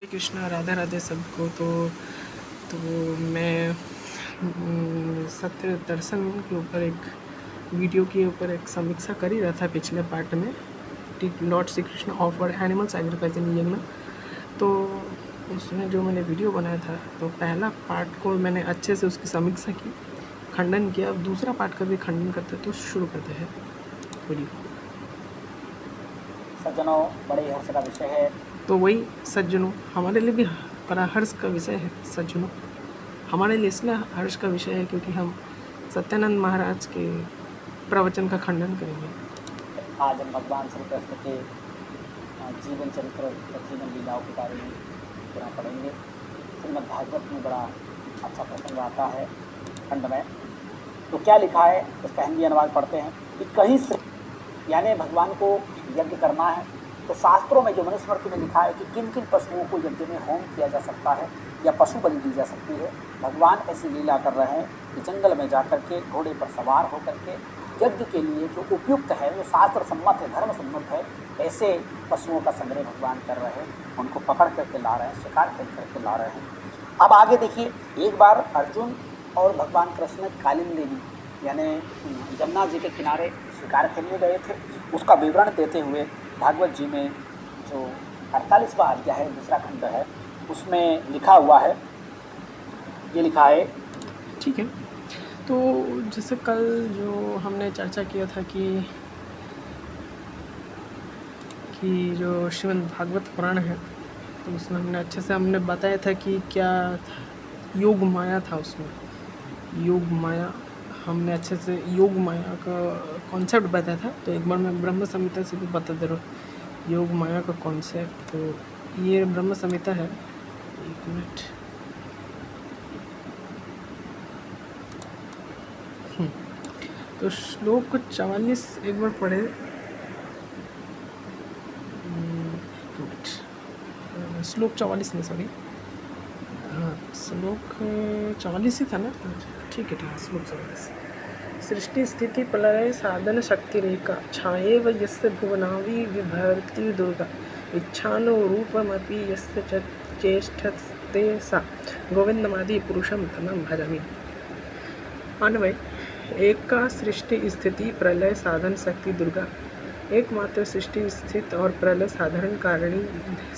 हरे कृष्णा, राधे राधे सबको। तो मैं सत्य दर्शन के ऊपर एक वीडियो के ऊपर एक समीक्षा कर ही रहा था पिछले पार्ट में। Lord Shri Krishna offer animal sacrifice in yajna. तो उसमें जो मैंने वीडियो बनाया था, तो पहला पार्ट को मैंने अच्छे से उसकी समीक्षा की, खंडन किया। अब दूसरा पार्ट का भी खंडन करते हैं, तो शुरू करते हैं वीडियो। सज्जनों, बड़े हर्ष का विषय है। तो वही सज्जनों, हमारे लिए भी बड़ा हर्ष का विषय है। सज्जनों, हमारे लिए इसलिए हर्ष का विषय है क्योंकि हम सत्यानंद महाराज के प्रवचन का खंडन करेंगे। आज हम भगवान श्री कृष्ण के जीवन चरित्र और जीवन लीलाओं के बारे में पूरा पढ़ेंगे। श्रीमद् भागवत में बड़ा अच्छा प्रसंग आता है खंड में। तो क्या लिखा है उसका हिंदी अनुवाद पढ़ते हैं कि कहीं से यानी भगवान को यज्ञ करना है, तो शास्त्रों में जो मनुस्मृति में लिखा है कि किन किन पशुओं को यज्ञ में होम किया जा सकता है या पशु बलि दी जा सकती है। भगवान ऐसी लीला कर रहे हैं कि जंगल में जाकर के घोड़े पर सवार होकर के यज्ञ के लिए जो उपयुक्त है, जो शास्त्र सम्मत है, धर्म सम्मत है, ऐसे पशुओं का संग्रह भगवान कर रहे हैं, उनको पकड़ करके ला रहे हैं, शिकार करके ला रहे हैं। अब आगे देखिए, एक बार अर्जुन और भगवान कृष्ण कालिंदी देवी यानी जमुना जी के किनारे शिकार खेलने गए थे। उसका विवरण देते हुए भागवत जी में जो 48वां अध्याय है, दूसरा खंड है, उसमें लिखा हुआ है, ये लिखा है। ठीक है, तो जैसे कल जो हमने चर्चा किया था कि जो श्रीमद् भागवत पुराण है, तो उसमें हमने अच्छे से बताया था कि क्या योग माया था। उसमें योग माया हमने अच्छे से योग माया का कॉन्सेप्ट बताया था। तो एक बार मैं ब्रह्म संहिता से भी बता दे रहा हूँ योग माया का कॉन्सेप्ट। तो ये ब्रह्म संहिता है, एक मिनट। तो श्लोक 44 एक बार पढ़े। एक मिनट, श्लोक 44 नहीं, सॉरी, हाँ श्लोक 44 ही था ना। ठीक है, श्लोक 44। सृष्टि स्थिति प्रलय साधन शक्ति रेखा छाएव यस्य भुवनावि विभर्ति दुर्गा इच्छानो रूपमपि यस्य च चेष्टते सा गोविंदमादि पुरुषम तमं भजामि। अन्वय: एक का सृष्टि स्थिति प्रलय साधन शक्ति दुर्गा, एकमात्र सृष्टि स्थित और प्रलय साधारण कारिणी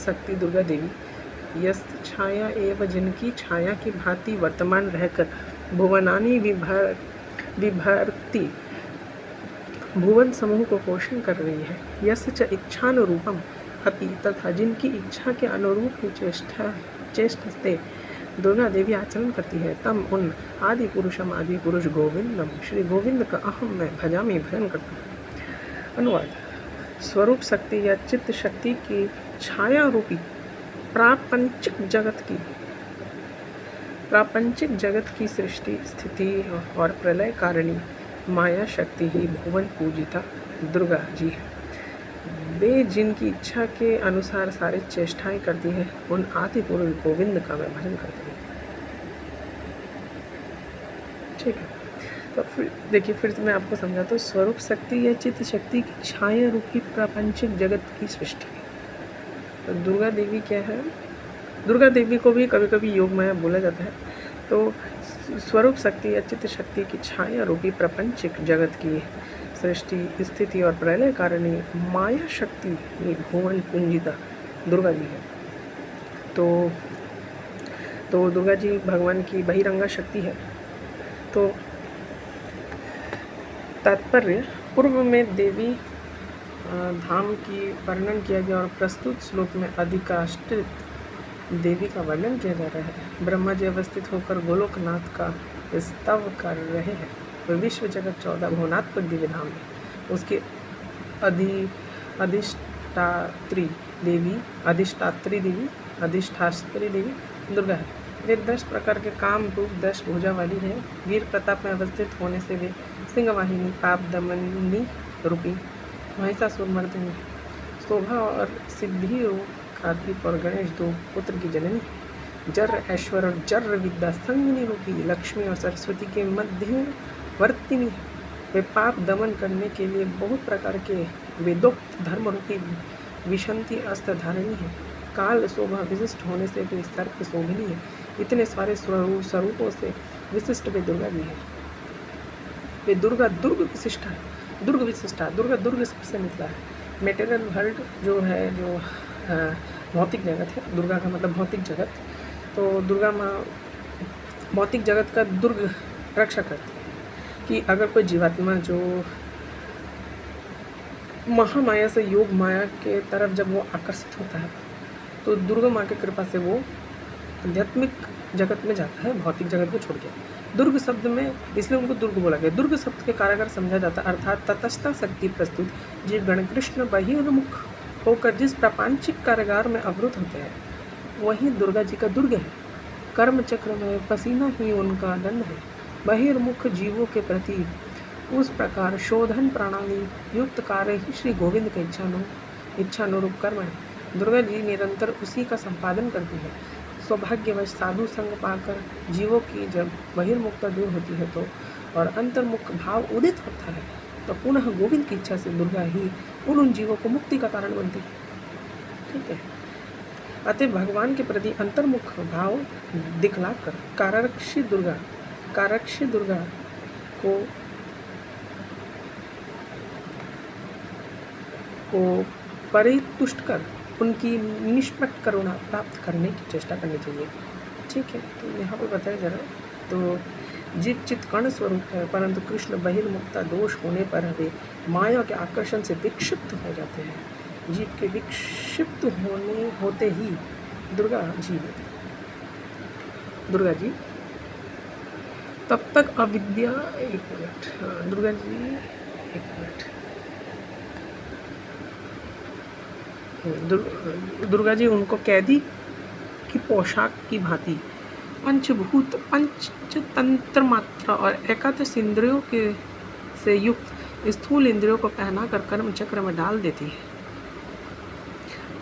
शक्ति दुर्गा देवी, यस छाया एवं जिनकी छाया की भांति वर्तमान रहकर भुवनानि विभर्ति भुवन समूह को पोषण कर रही है। यस च इच्छानुरूपम अपि, तथा जिनकी इच्छा के अनुरूप ही चेष्टते दुर्गा देवी आचरण करती है, तम उन आदि पुरुषम आदि पुरुष गोविंदम श्री गोविंद का अहम मैं भजामी भजन करता हूँ। अनुवाद: स्वरूप शक्ति या चित्त शक्ति की छाया रूपी प्रापंचिक जगत की सृष्टि स्थिति और प्रलय कारिणी माया शक्ति ही भुवन पूजिता दुर्गा जी है। वे जिनकी इच्छा के अनुसार सारे चेष्टाएं करती है, उन आदि पुरुष गोविंद का मैं भजन करती हूँ। ठीक है, तो फिर देखिए, फिर मैं आपको समझाता हूँ। स्वरूप शक्ति या चित्त शक्ति की छाया रूपी प्रापंचिक जगत की सृष्टि। तो दुर्गा देवी क्या है? दुर्गा देवी को भी कभी कभी योग माया बोला जाता है। तो स्वरूप शक्ति या चित्त शक्ति की छाया रूपी प्रपंचिक जगत की सृष्टि स्थिति और प्रलय कारिणी माया शक्ति ये भुवन पूंजिता दुर्गा जी है। तो दुर्गा जी भगवान की बहिरंगा शक्ति है। तो तात्पर्य: पूर्व में देवी धाम की वर्णन किया गया और प्रस्तुत श्लोक में अधिकाष्टित देवी का वर्णन किया जा रहा है। ब्रह्मा जी अवस्थित होकर गोलोकनाथ का स्तव कर रहे हैं। तो विश्व जगत 14 भुवनात्मक दिव्य धाम है। उसकी अधिष्ठात्री देवी दुर्गा है। वे 10 प्रकार के काम रूप 10 भुजा वाली है। वीर प्रताप में अवस्थित होने से वे सिंहवाहिनी पाप दमनी रूपी महिषासुर मर्दिनी, शोभा और सिद्धि रूप कार्तिक और गणेश 2 पुत्र की जननी है। जर ऐश्वर्य और जर विद्या संगिनी रूपी लक्ष्मी और सरस्वती के मध्यवर्तिनी है। वे पाप दमन करने के लिए बहुत प्रकार के वेदोक्त धर्म रूपी विशंति अस्त्र धारणी है। काल शोभा विशिष्ट होने से भी स्तर की शोभनी है। इतने सारे स्वरूपों से विशिष्ट वे दुर्गा भी है। वे दुर्गा दुर्ग विशिष्ट है, दुर्ग विशिष्टा, दुर्गा दुर्ग सबसे निकला है। मेटेरियल वर्ल्ड जो है, जो भौतिक जगत है, दुर्गा का मतलब भौतिक जगत, तो दुर्गा माँ भौतिक जगत का दुर्ग रक्षा करती है कि अगर कोई जीवात्मा जो महामाया से योग माया के तरफ जब वो आकर्षित होता है तो दुर्गा माँ की कृपा से वो आध्यात्मिक जगत में जाता है, भौतिक जगत को छोड़ के। दुर्ग शब्द में इसलिए उनको दुर्ग बोला गया। दुर्ग शब्द के कारागार समझा जाता है, अर्थात तटस्थ शक्ति प्रस्तुत जीव गण कृष्ण बहिर्मुख होकर जिस प्रापंचिक कारागार में अवरुद्ध होते हैं वही दुर्गा जी का दुर्ग है। कर्म चक्र में पसीना ही उनका दंड है। बहिर्मुख जीवों के प्रति उस प्रकार शोधन प्रणाली युक्त कार्य ही श्री गोविंद के इच्छानुरूप कर्म है। दुर्गा जी निरंतर उसी का संपादन करती है। सौभाग्यवश साधु संग पाकर जीवों की जब बहिर्मुखता दूर होती है तो और अंतर्मुख भाव उदित होता है तो पुनः गोविंद की इच्छा से दुर्गा ही उन जीवों को मुक्ति का कारण बनती है। ठीक है। अतः भगवान के प्रति अंतर्मुख भाव दिखलाकर कारक्षी दुर्गा को परितुष्ट कर उनकी निष्पट करुणा प्राप्त करने की चेष्टा करनी चाहिए। ठीक है। तो यहाँ पर बताया जा रहा है, तो जीव चित्त कर्ण स्वरूप है, परंतु कृष्ण बहिर्मुक्ता दोष होने पर वे माया के आकर्षण से विक्षिप्त हो जाते हैं। जीव के विक्षिप्त होते ही दुर्गा जी तब तक अविद्या दुर्गा जी उनको कैदी की पोशाक की भांति पंचभूत पंचतंत्र मात्रा और एकादश इंद्रियों के से युक्त स्थूल इंद्रियों को पहनाकर कर्म चक्र में डाल देती है।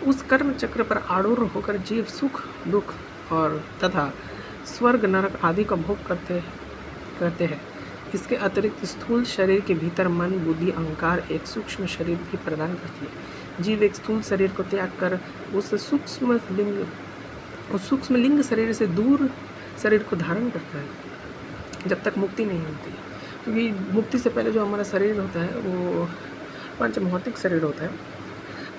उस कर्म चक्र पर आरूढ़ होकर जीव सुख दुख और तथा स्वर्ग नरक आदि का भोग करते हैं। इसके अतिरिक्त स्थूल शरीर के भीतर मन बुद्धि अहंकार एक सूक्ष्म शरीर भी प्रदान करती है। जीव एक स्थूल शरीर को त्याग कर उस सूक्ष्म लिंग शरीर से दूर शरीर को धारण करता है जब तक मुक्ति नहीं होती। क्योंकि मुक्ति से पहले जो हमारा शरीर होता है वो पंचभौतिक शरीर होता है,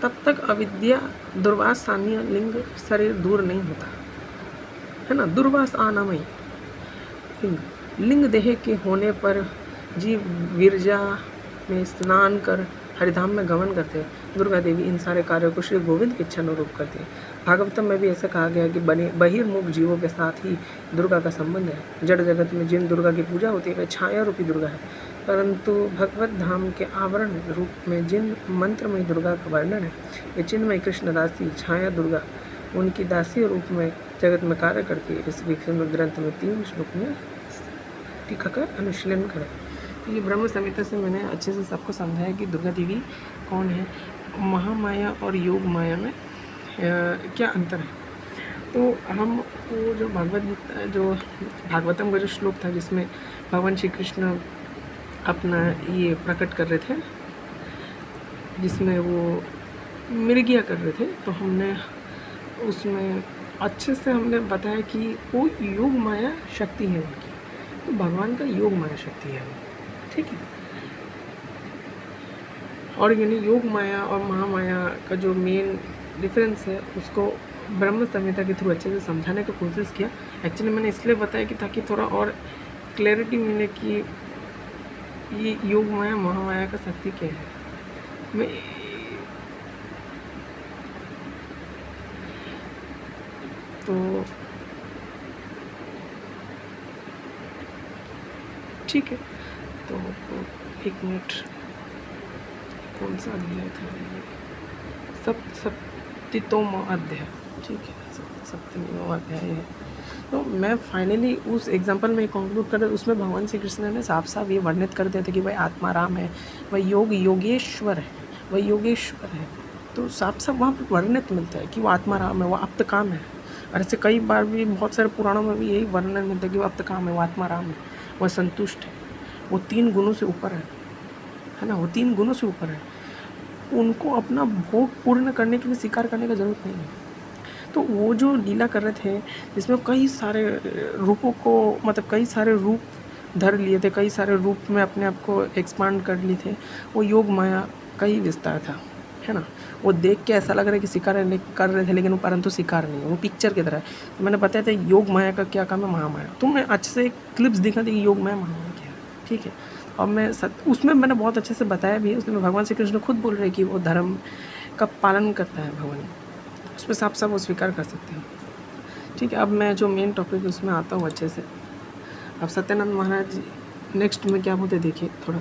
तब तक अविद्या दुर्वास सान्य लिंग शरीर दूर नहीं होता है ना। दुर्वास आनामय लिंग देह के होने पर जीव विरजा में स्नान कर हरिधाम में गमन करते हैं। दुर्गा देवी इन सारे कार्यों को श्री गोविंद की इच्छा अनुरूप करती है। भागवतम में भी ऐसा कहा गया है कि बहिर्मुख जीवों के साथ ही दुर्गा का संबंध है। जड़ जगत में जिन दुर्गा की पूजा होती है वह छाया रूपी दुर्गा है, परंतु भगवत धाम के आवरण रूप में जिन मंत्रमय दुर्गा का वर्णन है वे चिन्मय कृष्ण दासी छाया दुर्गा उनकी दासी रूप में जगत में कार्य करती है। इस विष्णु ग्रंथ में 3 श्लोक में टीकाकार अनुशीलन करें। तो ये ब्रह्म संहिता से मैंने अच्छे से सबको समझाया कि दुर्गा देवी कौन है, महामाया और योग माया में क्या अंतर है। तो हम वो जो भागवतम का जो श्लोक था जिसमें भगवान श्री कृष्ण अपना ये प्रकट कर रहे थे, जिसमें वो मृगिया कर रहे थे, तो हमने उसमें अच्छे से हमने बताया कि वो योग माया शक्ति है उनकी, तो भगवान का योग माया शक्ति है। ठीक है। और यानी योग माया और महामाया का जो मेन डिफरेंस है उसको ब्रह्म संहिता के थ्रू अच्छे से समझाने की कोशिश किया। एक्चुअली मैंने इसलिए बताया कि ताकि थोड़ा और क्लैरिटी मिले कि ये योग माया महामाया का शक्ति क्या है। मैं तो ठीक है। तो 1 मिनट, कौन सा अध्याय था ये? सप्तमों अध्याय। ठीक है, सप्तमों अध्याय है। तो मैं फाइनली उस एग्जाम्पल में कंक्लूड कर उसमें भगवान श्री कृष्ण ने साफ साफ ये वर्णित कर दिया था कि वह आत्मा राम है, वह योगेश्वर है, वह योगेश्वर है। तो साफ साफ वहाँ पर वर्णित मिलता है कि वो आत्मा राम है, वह अप्त काम है। और ऐसे कई बार भी बहुत सारे पुराणों में भी यही वर्णन मिलता है कि वो अप्त काम है, वो आत्मा राम है, वह संतुष्ट है, वो 3 गुणों से ऊपर है ना, वो 3 गुणों से ऊपर है। उनको अपना भोग पूर्ण करने के लिए स्वीकार करने का ज़रूरत नहीं है। तो वो जो लीला कर रहे थे जिसमें कई सारे रूपों को, मतलब कई सारे रूप धर लिए थे, कई सारे रूप में अपने आप को एक्सपांड कर लिए थे, वो योग माया का ही विस्तार था, है ना। वो देख के ऐसा लग रहा है कि शिकार कर रहे थे, लेकिन वो परंतु शिकार नहीं है, वो पिक्चर की तरह है। तो मैंने बताया था योग माया का क्या काम है, महामाया। तो मैं अच्छे से क्लिप्स दिखा दी कि योग माया महामाया क्या है, ठीक है। और मैं उसमें मैंने बहुत अच्छे से बताया भी है। उसमें भगवान श्री कृष्ण खुद बोल रहे हैं कि वो धर्म का पालन करता है भगवान, उसमें साफ साफ वो स्वीकार कर सकते हैं, ठीक है। अब मैं जो मेन टॉपिक है उसमें आता हूँ अच्छे से। अब सत्यानंद महाराज नेक्स्ट में क्या बोलते देखिए थोड़ा।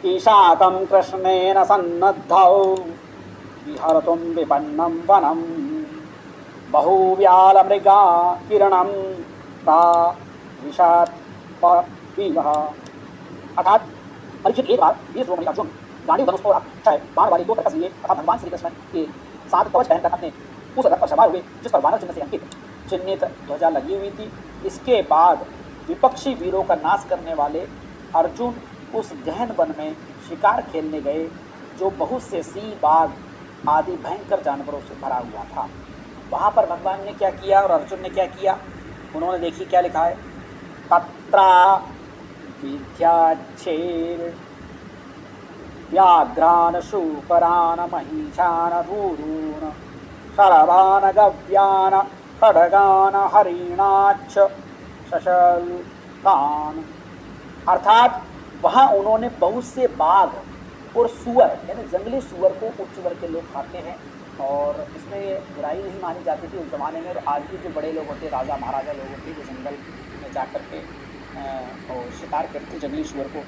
ईशाकं कृष्णेन सन्नद्धौ विहरतुं विपन्नं वनं बहुव्यालमृगा किरणं ता विषात्पीवः। अर्थात परीक्षित एक बार वीर शिरोमणि अर्जुन गांडीव धनुष और अक्षय बाण वाली दो तरकस लिए तथा भगवान श्री कृष्ण के साथ कवच पहनकर अपने उस रथ पर सवार हुए जिस पर वानर चिन्ह से अंकित चिन्हित ध्वजा लगी हुई थी। इसके बाद विपक्षी वीरों का नाश करने वाले अर्जुन उस गहन वन में शिकार खेलने गए जो बहुत से सिंह, बाघ आदि भयंकर जानवरों से भरा हुआ था। वहाँ पर भगवान ने क्या किया और अर्जुन ने क्या किया, उन्होंने देखिए क्या लिखा है, तत्रा विद्याच्छेर व्याघ्रान शूकरान महिषान रूरून् शरभान गव्यान खड्गान हरिणाच्छ सशल्कान। अर्थात वहाँ उन्होंने बहुत से बाघ और सुअर यानी जंगली सुअर को उच्च वर्ग के लोग खाते हैं, और इसमें बुराई नहीं मानी जाती थी उस ज़माने में। और आज भी जो बड़े लोग होते, राजा महाराजा लोग होते, जो जंगल में जा कर के और शिकार करके जंगली सुअर को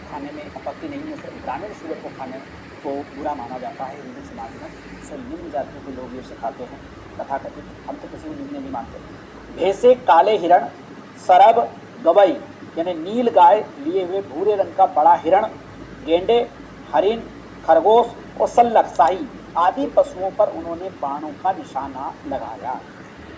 खाने में आपत्ति नहीं है, सिर्फ ग्रामीण सुअर को खाने को बुरा माना जाता है हिंदू समाज में। सिर्फ निम्न जातियों के लोग इसे खाते हैं तथा कथित, हम तो किसी को निम्न नहीं मानते। भैंसे, काले हिरण, सरब, गवई यानी नील गाय लिए हुए भूरे रंग का बड़ा हिरण, गेंडे, हरिण, खरगोश और सल्लख शाही आदि पशुओं पर उन्होंने बाणों का निशाना लगाया।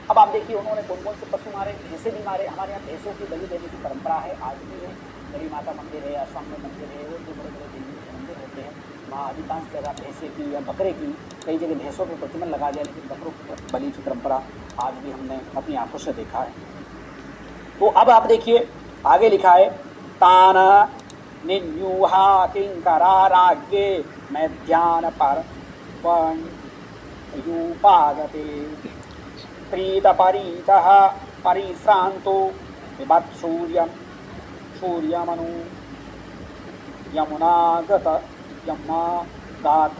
अब आप देखिए उन्होंने कौन कौन से पशु मारे, भैंसे भी मारे। हमारे यहाँ भैंसों की बलि देने की परंपरा है, आज भी है। बड़ी माता मंदिर है, असम में मंदिर है, और जो बड़े बड़े देवी के मंदिर होते हैं वहाँ अधिकांश जगह भैंसे की या बकरे की, कई जगह भैंसों पर प्रतिमन लगा दिया, लेकिन बकरों की बलि की परंपरा आज भी हमने अपनी आंखों से देखा है। तो अब आप देखिए आगे लिखा है, तान निन्यूहा किंकरा राज्ञे मैध्यान पर यूपागते प्रीत परीतः परिश्रांतो विभत् सूर्यम सूर्यमनु यमुनागत यमुनागात।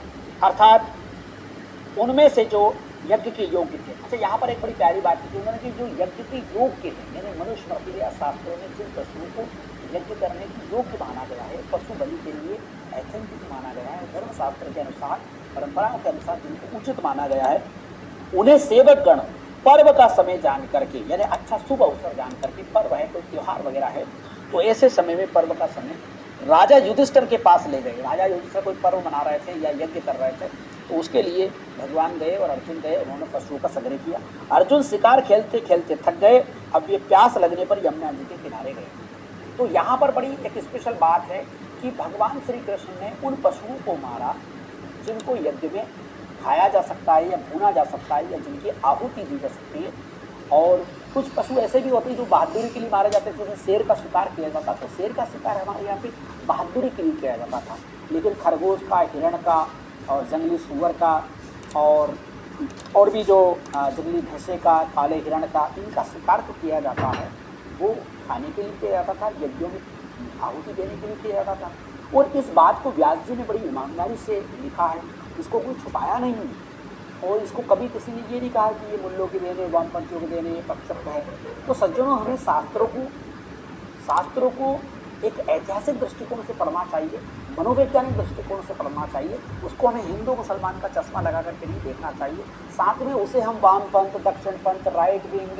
अर्थात उनमें से जो यज्ञ के योग्य थे। अच्छा, यहाँ पर एक बड़ी प्यारी बात थी, उन्होंने कि जो यज्ञ के योग्य थे, यानी मनुस्मृति या शास्त्रों में जिन पशुओं को यज्ञ करने की योग्य माना गया है, पशु बलि के लिए ऐथेंटिक माना गया है, धर्मशास्त्र के अनुसार, परंपराओं के अनुसार जिनको उचित माना गया है, उन्हें सेवक गण पर्व का समय जान करके, यानी अच्छा शुभ अवसर जान करके, पर्व है कोई त्योहार वगैरह है तो ऐसे समय में, पर्व का समय, राजा युधिष्ठिर के पास ले गए। राजा युधिष्ठिर कोई पर्व मना रहे थे या यज्ञ कर रहे थे, तो उसके लिए भगवान गए और अर्जुन गए, उन्होंने पशुओं का संग्रह किया। अर्जुन शिकार खेलते खेलते थक गए, अब ये प्यास लगने पर यमुना जी के किनारे गए। तो यहाँ पर बड़ी एक स्पेशल बात है कि भगवान श्री कृष्ण ने उन पशुओं को मारा जिनको यज्ञ में खाया जा सकता है या भूना जा सकता है या जिनकी आहुति दी जा सकती है। और कुछ पशु ऐसे भी होते हैं जो बहादुरी के लिए मारे जाते थे, जैसे शेर का शिकार किया जाता, तो शेर का शिकार हमारे यहाँ पे बहादुरी के लिए किया जाता था, लेकिन खरगोश का, हिरण का और जंगली सुअर का और भी जो जंगली भैंसे का, काले हिरण का, इनका शिकार तो किया जाता है, वो खाने के लिए किया जाता था, यज्ञों में आहुति देने के लिए किया जाता था। और इस बात को व्यास जी ने बड़ी ईमानदारी से लिखा है, इसको कोई छुपाया नहीं, और इसको कभी किसी ने ये नहीं कहा कि ये मुल्लों के देने, वामपंथियों के देने, ये पक्षप है। तो सज्जनों, हमें शास्त्रों को एक ऐतिहासिक दृष्टिकोण से पढ़ना चाहिए, मनोवैज्ञानिक दृष्टिकोण से पढ़ना चाहिए। उसको हमें हिंदू मुसलमान का चश्मा लगा करके नहीं देखना चाहिए, साथ में उसे हम वामपंथ, दक्षिण पंथ, राइट विंग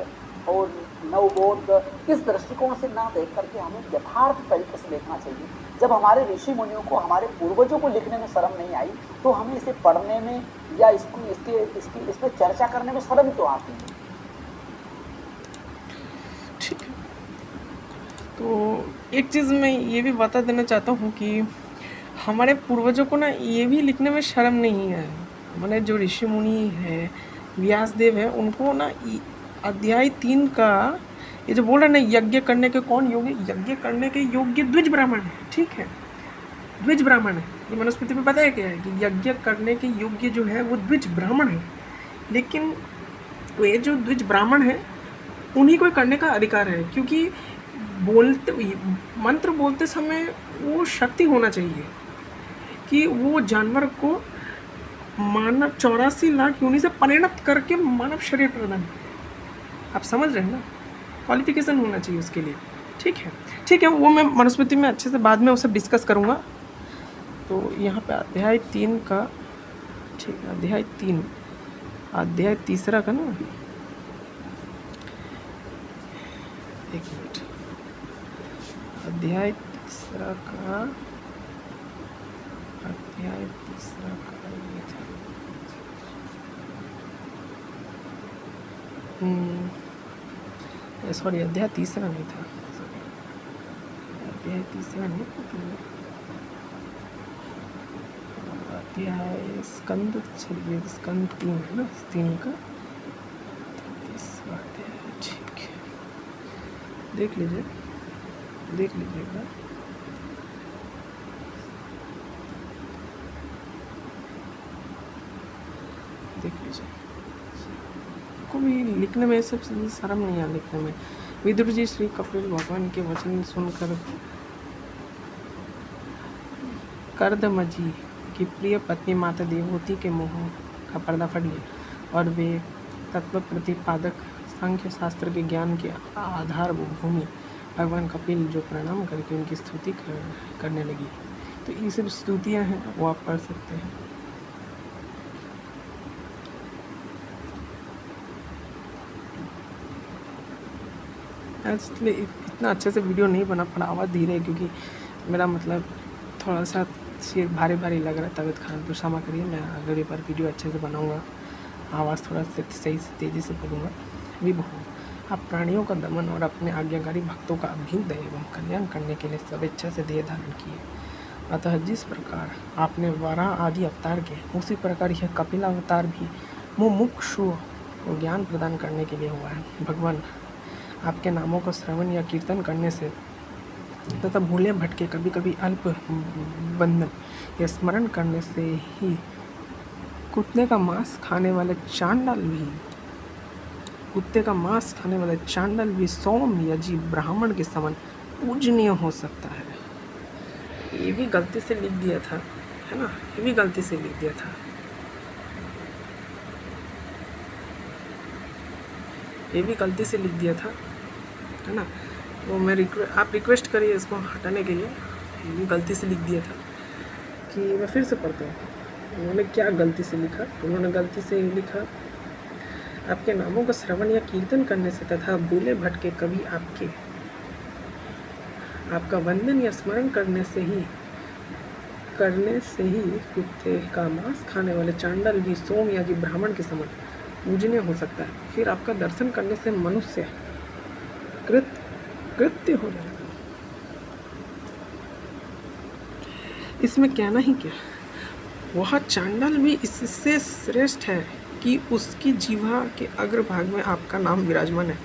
और नवबोध इस दृष्टिकोण से ना देख करके हमें यथार्थ तरीके से देखना चाहिए। जब हमारे ऋषि मुनियों को, हमारे पूर्वजों को लिखने में शर्म नहीं आई, तो हमें इसे पढ़ने में या इसमें चर्चा करने में शर्म क्यों आती है? ठीक है, तो एक चीज़ मैं ये भी बता देना चाहता हूँ कि हमारे पूर्वजों को ना ये भी लिखने में शर्म नहीं है। हमारे जो ऋषि मुनि हैं व्यासदेव है, उनको ना अध्याय 3 का ये जो बोल रहे ना यज्ञ करने के कौन योग्य, यज्ञ करने के योग्य द्विज ब्राह्मण है, ठीक है, द्विज ब्राह्मण है। ये मनुस्मृति में पता है क्या है कि यज्ञ करने के योग्य जो है वो द्विज ब्राह्मण है, लेकिन ये जो द्विज ब्राह्मण है उन्हीं को करने का अधिकार है, क्योंकि मंत्र बोलते समय वो शक्ति होना चाहिए कि वो जानवर को मानव 84 लाख योनि से परिणत करके मानव शरीर प्रदान, आप समझ रहे हैं ना, क्वालिफिकेशन होना चाहिए उसके लिए। ठीक है, वो मैं मनुस्मृति में अच्छे से बाद में उसे डिस्कस करूँगा। तो यहाँ पे अध्याय 3 का, ठीक है, अध्याय 3 अध्याय 3 का ना, एक मिनट, अध्याय 3 का ये था, सॉरी अध्याय 3 नहीं था, अध्याय 3 नहीं, अध्याय स्कंद, चलिए स्कंद 3 है ना, 3 का 30वां अध्याय, ठीक है, देख लीजिएगा, देख लीजिए, को भी लिखने में सब शर्म नहीं है लिखने में। विदुर जी श्री कपिल भगवान के वचन सुनकर कर्दमजी की प्रिय पत्नी माता देवहूति के मोह का पर्दा फट गया और वे तत्व प्रतिपादक सांख्य शास्त्र के ज्ञान के आधार भूमि भगवान कपिल जो प्रणाम करके उनकी स्तुति करने लगी। तो ये सब स्तुतियाँ हैं, वो आप पढ़ सकते हैं। इसलिए इतना अच्छे से वीडियो नहीं बना पड़ा, आवाज़ धीरे, क्योंकि मेरा मतलब थोड़ा सा सिर भारी लग रहा है, तबीयत खराब, तो क्षमा करिए। मैं अगली बार वीडियो अच्छे से बनाऊंगा, आवाज़ थोड़ा सही से तेज़ी से बोलूँगा। विभो, आप प्राणियों का दमन और अपने आज्ञाकारी भक्तों का अभ्युदय एवं कल्याण करने के लिए स्वेच्छा से देह धारण किए। अतः जिस प्रकार आपने वराह आदि अवतार किए, उसी प्रकार यह कपिल अवतार भी मुमुक्षु को ज्ञान प्रदान करने के लिए हुआ है। भगवान, आपके नामों को श्रवण या कीर्तन करने से तथा भूले भटके कभी कभी अल्प बंधन या स्मरण करने से ही कुत्ते का मांस खाने वाले चांडाल भी सोम या जी ब्राह्मण के समान पूजनीय हो सकता है। ये भी गलती से लिख दिया था, है ना, ये भी गलती से लिख दिया था, है ना। वो मैं आप रिक्वेस्ट करिए इसको हटाने के लिए, ये भी गलती से लिख दिया था। कि मैं फिर से पढ़ता हूँ, उन्होंने क्या गलती से लिखा। उन्होंने गलती से लिखा, आपके नामों का श्रवण या कीर्तन करने से तथा भूले भटके कभी आपका वंदन या स्मरण करने से ही कुत्ते का मांस खाने वाले चांडाल भी सोम या जी ब्राह्मण के समान पूजनीय हो सकता है। फिर आपका दर्शन करने से मनुष्य कृत्य हो जाएगा। इसमें कहना ही क्या, वह चांडाल भी इससे श्रेष्ठ है कि उसकी जीवा के अग्रभाग में आपका नाम विराजमान है।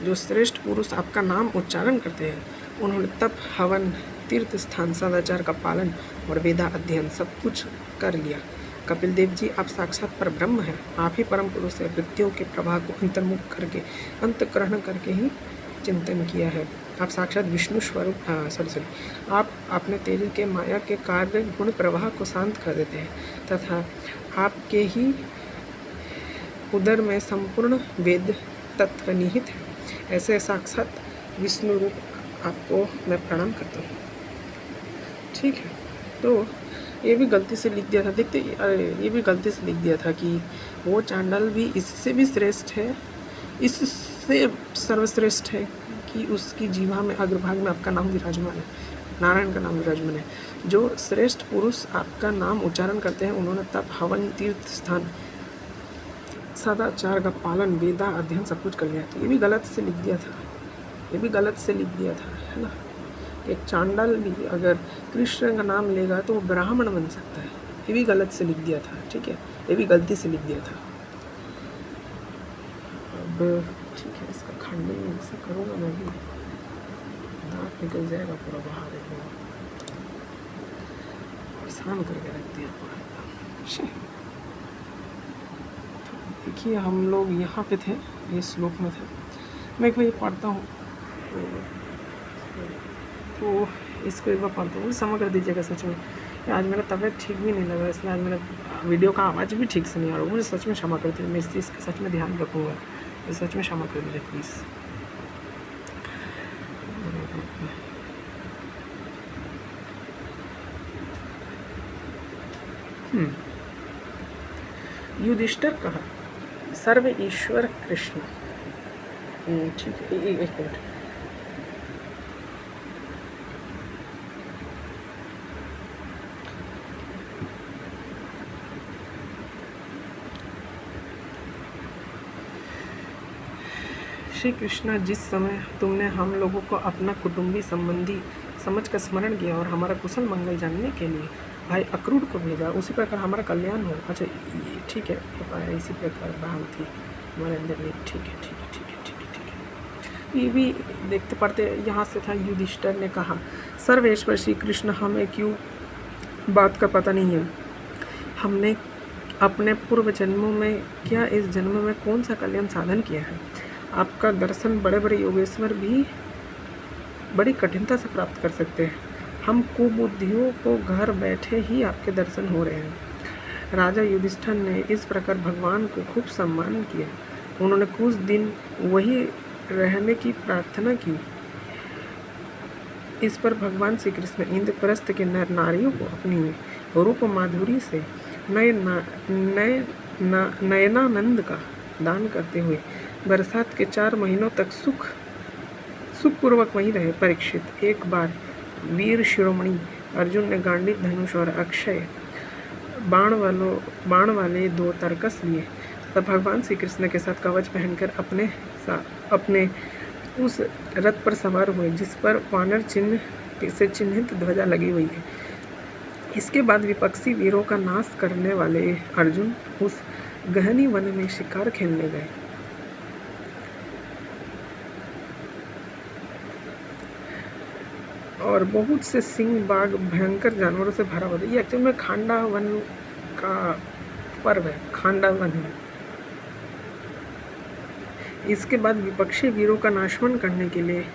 जो श्रेष्ठ पुरुष आपका नाम उच्चारण करते हैं, उन्होंने तप, हवन, तीर्थ स्थान, सदाचार का पालन और वेदा अध्ययन सब कुछ कर लिया। कपिल देव जी, आप साक्षात पर ब्रह्म हैं। आप ही परम पुरुष है। वृत्तियों के प्रवाह को अंतर्मुख करके, अंतःकरण करके ही चिंतन किया है। आप साक्षात विष्णु स्वरूप आप अपने तेज के माया के कार्य गुण प्रवाह को शांत कर देते हैं तथा आपके ही उदर में संपूर्ण वेद तत्व निहित है। ऐसे साक्षात विष्णु रूप आपको मैं प्रणाम करता हूँ। ठीक है, तो ये भी गलती से लिख दिया था, देखते, ये भी गलती से लिख दिया था कि वो चांडाल भी इससे भी श्रेष्ठ है, इससे सर्वश्रेष्ठ है कि उसकी जीवा में अग्रभाग में आपका नाम विराजमान है, नारायण का नाम विराजमान है। जो श्रेष्ठ पुरुष आपका नाम उच्चारण करते हैं, उन्होंने तप, हवन, तीर्थ स्थान, सदाचार का पालन, वेदा अध्ययन सब कुछ कर लिया। तो ये भी गलत से लिख दिया था, है ना। एक चांडाल भी अगर कृष्ण का नाम लेगा तो वो ब्राह्मण बन सकता है, ये भी गलत से लिख दिया था। ठीक है, ये भी गलती से लिख दिया था। ठीक है, इसका खंडन ऐसा करूँगा मैं भी, दांत निकल जाएगा पूरा बाहर एकदम, परेशान करके रख दिया पूरा एकदम। शी। देखिए हम लोग यहाँ पे थे, ये श्लोक में थे, मैं एक बार ये पढ़ता हूँ तो इसको एक बार पढ़ता हूँ, क्षमा कर दीजिएगा सच में, आज मेरा तबीयत ठीक भी नहीं लगा, इसलिए आज मेरा वीडियो का आवाज़ भी ठीक से नहीं आ रहा, मुझे सच में क्षमा कर दीजिए, मैं इस चीज़ का सच में ध्यान रखूँगा, ये सच में क्षमा कर दीजिए प्लीज़। युधिष्ठिर कहा, सर्व ईश्वर कृष्ण। ठीक है, एक मिनट। श्री कृष्णा, जिस समय तुमने हम लोगों को अपना कुटुंबी संबंधी समझ कर स्मरण किया और हमारा कुशल मंगल जानने के लिए भाई अक्रूर को भेजा, उसी प्रकार हमारा कल्याण हो। अच्छा ठीक है, इसी प्रकार भाव थी हमारे अंदर नहीं। ठीक है ठीक है ठीक है ठीक है ठीक है, ये भी देखते पढ़ते यहाँ से था। युधिष्ठिर ने कहा, सर्वेश्वर श्री कृष्ण, हमें क्यों बात का पता नहीं है, हमने अपने पूर्व जन्मों में क्या इस जन्म में कौन सा कल्याण साधन किया है। आपका दर्शन बड़े बड़े योगेश्वर भी बड़ी कठिनता से प्राप्त कर सकते हैं, हम कुबुद्धियों को घर बैठे ही आपके दर्शन हो रहे हैं। राजा युधिष्ठिर ने इस प्रकार भगवान को खूब सम्मान किया, उन्होंने कुछ दिन वही रहने की प्रार्थना की। इस पर भगवान श्री कृष्ण इंद्रप्रस्थ के नर नारियों को अपनी रूप माधुरी से नयनानंद का दान करते हुए बरसात के 4 महीनों तक सुखपूर्वक वहीं रहे। परीक्षित, एक बार वीर शिरोमणि अर्जुन ने गांडीव धनुष और अक्षय बाण वाले 2 तरकस लिए तब भगवान श्री कृष्ण के साथ कवच पहनकर अपने उस रथ पर सवार हुए जिस पर वानर चिन्ह से चिन्हित ध्वजा लगी हुई है। इसके बाद विपक्षी वीरों का नाश करने वाले अर्जुन उस गहनी वन में शिकार खेलने गए। और बहुत से सिंह बाघ भयंकर जानवरों से भरा हुआ था। ये एक्चुअल में खांडा वन का पर्व है, खांडा वन है। इसके बाद विपक्षी वीरों का नाशवन करने के लिए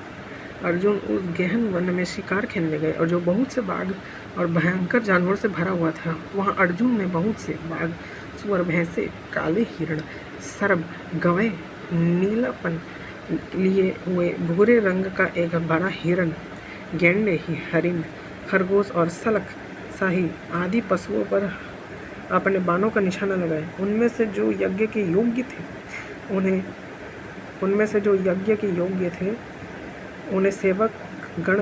अर्जुन उस गहन वन में शिकार खेलने गए और जो बहुत से बाघ और भयंकर जानवरों से भरा हुआ था, वहाँ अर्जुन ने बहुत से बाघ, सुअर, भैंसे, काले हिरण, सर्प, गवय, नीलापन लिए हुए भूरे रंग का एक बड़ा हिरण, गैंडे, हरिण, खरगोश और सलख शाही आदि पशुओं पर अपने बाणों का निशाना लगाए। उनमें से जो यज्ञ के योग्य थे उन्हें सेवक गण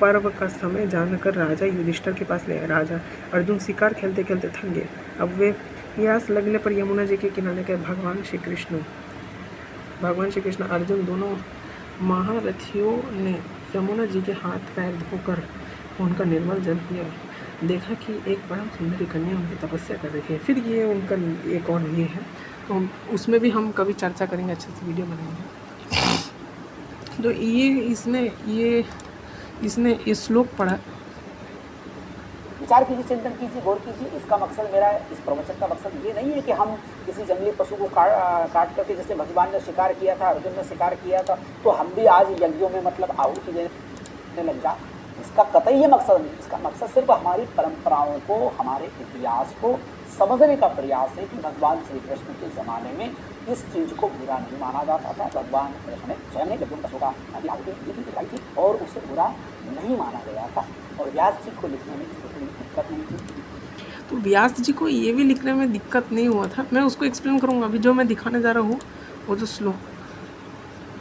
पर्व का समय जानकर राजा युधिष्ठिर के पास ले आए। राजा अर्जुन शिकार खेलते खेलते थक गए। अब वे प्यास लगने पर यमुना जी के किनारे गए। भगवान श्री कृष्ण अर्जुन दोनों महारथियों ने यमुना जी के हाथ पैर धोकर उनका निर्मल जल पिया। देखा कि एक परम सुंदरी कन्या उनकी तपस्या कर रही है। फिर ये उनका एक और ये है, तो उसमें भी हम कभी चर्चा करेंगे, अच्छे से वीडियो बनाएंगे। तो इसने ये श्लोक पढ़ा। विचार कीजिए, चिंतन कीजिए, गौर कीजिए। इसका मकसद, मेरा इस प्रवचन का मकसद ये नहीं है कि हम किसी जंगली पशु को काट करके, जैसे भगवान ने शिकार किया था, अर्जुन ने शिकार किया था, तो हम भी आज यज्ञों में मतलब आहुति देने लग जा। इसका कतई ये मकसद नहीं। इसका मकसद सिर्फ हमारी परंपराओं को, हमारे इतिहास को समझने का प्रयास है कि भगवान श्री कृष्ण के ज़माने में इस चीज़ को बुरा नहीं माना जाता था। भगवान कृष्ण ने स्वयं ने यज्ञों पशु का आहुति दिखाई थी और उसे बुरा नहीं माना गया था। और व्यास जी को लिखने में कोई दिक्कत नहीं थी। तो व्यास जी को ये भी लिखने में दिक्कत नहीं हुआ था। मैं उसको एक्सप्लेन करूँगा। अभी जो मैं दिखाने जा रहा हूँ वो जो श्लोक,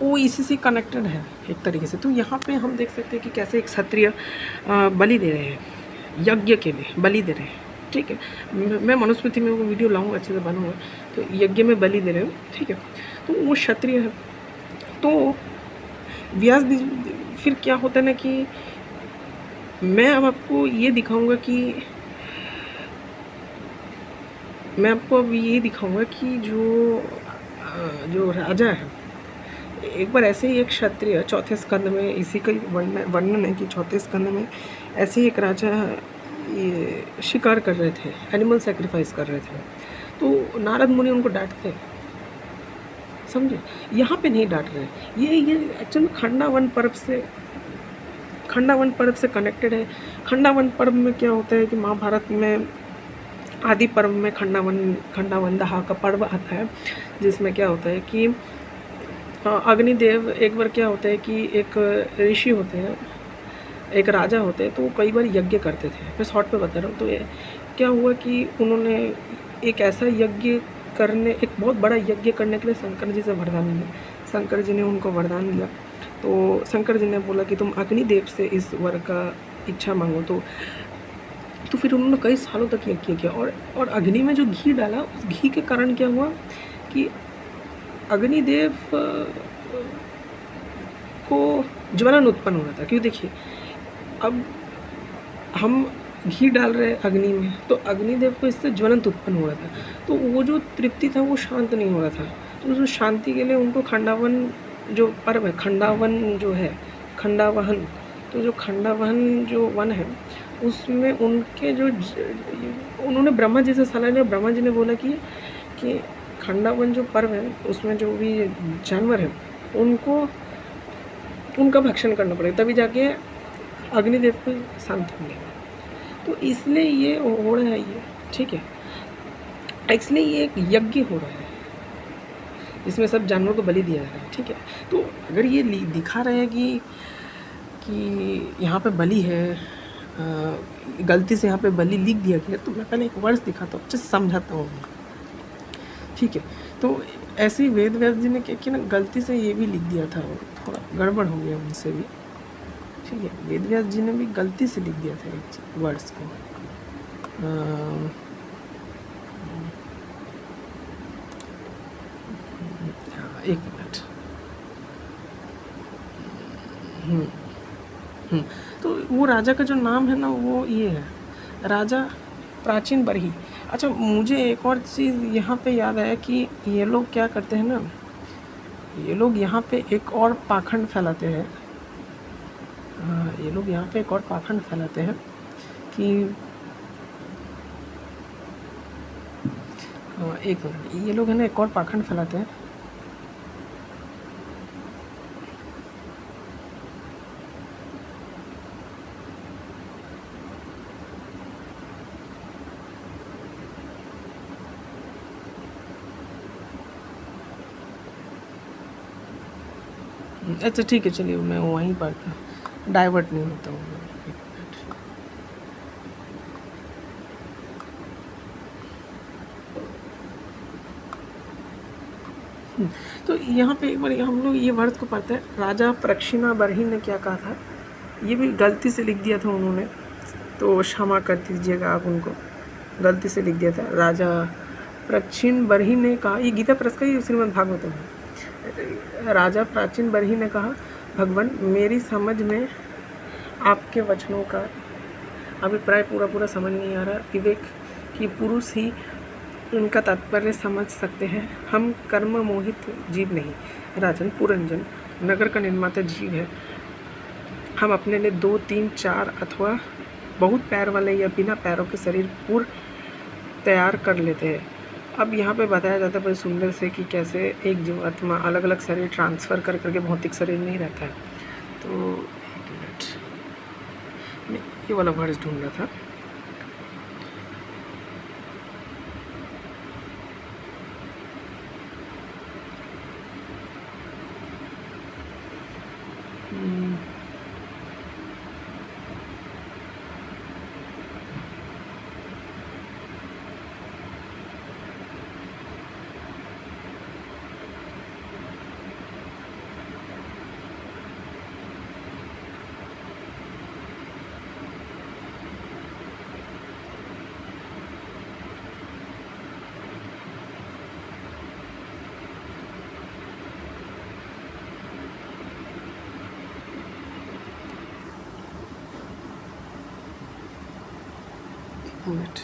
वो इसी से कनेक्टेड है एक तरीके से। तो यहाँ पे हम देख सकते हैं कि कैसे एक क्षत्रिय बलि दे रहे हैं, यज्ञ के लिए बलि दे रहे हैं। ठीक है, मैं मनुस्मृति में वो वीडियो लाऊंगा, अच्छे से बनाऊंगा। तो यज्ञ में बलि दे रहे हो, ठीक है, तो वो क्षत्रिय है। तो व्यास फिर क्या होता है ना कि मैं अब आपको ये दिखाऊंगा कि जो राजा है एक बार ऐसे ही एक क्षत्रिय चौथे स्कंद में इसी का वर्णन है कि चौथे स्कंद में ऐसे ही एक राजा ये शिकार कर रहे थे, एनिमल सेक्रीफाइस कर रहे थे, तो नारद मुनि उनको डांटते हैं, समझे। यहाँ पे नहीं डांट रहे, ये एक्चुअली खंडावन पर्व से कनेक्टेड है। खंडावन पर्व में क्या होता है कि महाभारत में आदि पर्व में खंडावन दहा का पर्व आता है, जिसमें क्या होता है कि अग्निदेव, एक बार क्या होता है कि एक ऋषि होते हैं, एक राजा होते हैं, तो वो कई बार यज्ञ करते थे। मैं शॉर्ट पे बता रहा हूँ। तो ये क्या हुआ कि उन्होंने एक ऐसा यज्ञ करने, एक बहुत बड़ा यज्ञ करने के लिए शंकर जी से वरदान लिया। शंकर जी ने उनको वरदान दिया, तो शंकर जी ने बोला कि तुम अग्निदेव से इस वर का इच्छा मांगो। तो फिर उन्होंने कई सालों तक यज्ञ किया, और अग्नि में जो घी डाला, उस घी के कारण क्या हुआ कि अग्निदेव को ज्वलन उत्पन्न हो रहा था। क्यों, देखिए अब हम घी डाल रहे अग्नि में, तो अग्निदेव को इससे ज्वलन उत्पन्न हो रहा था, तो वो जो तृप्ति था वो शांत नहीं हो रहा था। तो उस शांति के लिए उनको खंडावन जो पर्व है, खंडावन जो है, खंडावहन, तो जो खंडावहन जो वन है उसमें उनके जो उन्होंने ब्रह्मा जी से सलाह लिया। ब्रह्मा जी ने बोला कि खंडावन जो पर्व है उसमें जो भी जानवर हैं उनका भक्षण करना पड़ेगा, तभी जाके अग्निदेव को शांति मिलेगा। तो इसलिए ये हो रहा है, ये ठीक है, इसलिए ये एक यज्ञ हो रहा है, इसमें सब जानवरों को बलि दिया जा रहा है, ठीक है। तो अगर ये दिखा रहे हैं कि यहाँ पे बलि है, गलती से यहाँ पे बलि लिख दिया गया, तो मैं पहले एक वर्ष दिखाता हूँ, अच्छे से समझाता हूँ, ठीक है। तो ऐसे ही वेद व्यास जी ने क्या किया ना, गलती से ये भी लिख दिया था, थोड़ा गड़बड़ हो गया उनसे भी, ठीक है। वेद व्यास जी ने भी गलती से लिख दिया था एक वर्ड्स को। एक मिनट। तो वो राजा का जो नाम है ना, वो ये है, राजा प्राचीन बरही। अच्छा, मुझे एक और चीज़ यहाँ पे याद आया कि ये लोग क्या करते हैं ना, ये लोग यहाँ पे एक और पाखंड फैलाते हैं। ये लोग यहाँ पे एक और पाखंड फैलाते हैं कि एक मिनट, ये लोग है ना एक और पाखंड फैलाते हैं। अच्छा ठीक है, चलिए मैं वहीं पर था, डाइवर्ट नहीं होता हूँ मैं। तो यहाँ पे एक बार हम लोग ये वर्ड को पढ़ते हैं, राजा प्रक्षिणा बरही ने क्या कहा था, ये भी गलती से लिख दिया था उन्होंने, तो क्षमा कर दीजिएगा आप उनको, गलती से लिख दिया था। राजा प्रक्षिण बरही ने कहा, ये गीता प्रेस का ही श्रीमद् भागवतम है। राजा प्राचीन बरही ने कहा, भगवान मेरी समझ में आपके वचनों का अभिप्राय पूरा समझ नहीं आ रहा। विवेक की पुरुष ही उनका तात्पर्य समझ सकते हैं, हम कर्म मोहित जीव नहीं। राजन पुरंजन नगर का निर्माता जीव है, हम अपने लिए 2, 3, 4 अथवा बहुत पैर वाले या बिना पैरों के शरीर पूर्व तैयार कर लेते हैं। अब यहाँ पे बताया जाता है बड़ी सुंदर से कि कैसे एक जीवात्मा अलग अलग शरीर ट्रांसफ़र कर करके भौतिक शरीर नहीं रहता है। तो एक मिनट, ये वाला वर्ड ढूंढ रहा था। मिनट